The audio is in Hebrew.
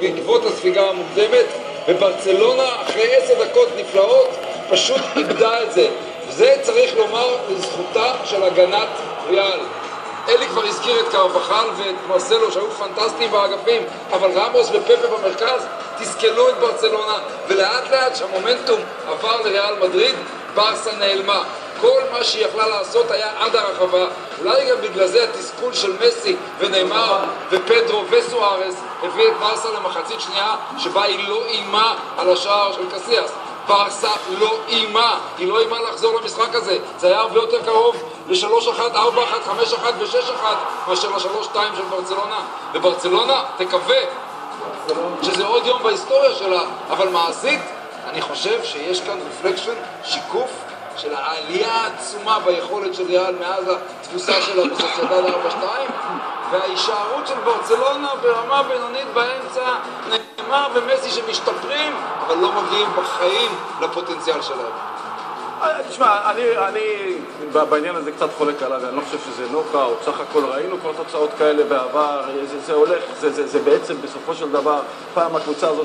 בעקבות הספיגה המוקדמת, וברצלונה אחרי 10 דקות נפלאות פשוט איבדה את זה. וזה צריך לומר לזכותה של הגנת ריאל. אלי כבר הזכיר את קרבחל ואת מרסלו שהיו פנטסטיים באגפים, אבל רמוס ופפה במרכז תסכלו את ברצלונה, ולאט לאט שהמומנטום עבר לריאל מדריד, ברסה נעלמה. כל מה שהיא יכלה לעשות היה עד הרחבה. אולי גם בגלל זה התסכול של מסי וניימר ופדרו וסוארס הביא את ברסה למחצית שנייה שבה היא לא אימה על השער של קסיאס. ברסה לא אימה, היא לא אימה לחזור למשחק הזה. זה היה הרבה יותר קרוב ל-3-1, 4-1, 5-1 ו-6-1 מאשר ל-3-2 של ברצלונה. וברצלונה תקווה שזה עוד יום בהיסטוריה שלה, אבל מעשית אני חושב שיש כאן רפלקשן, שיקוף של העלייה העצומה ביכולת של ריאל מאז התפוסה שלה בסוסיידד 4-2, וההישארות של ברצלונה ברמה בינונית באמצע, ניימר ומסי שמשתפרים, אבל לא מגיעים בחיים לפוטנציאל שלהם. תשמע, אני בעניין הזה קצת חולק עליו, ואני לא חושב שזה נוקאוט, סך הכל ראינו כבר תוצאות כאלה בעבר, זה הולך, זה בעצם בסופו של דבר, פעם הקבוצה הזאת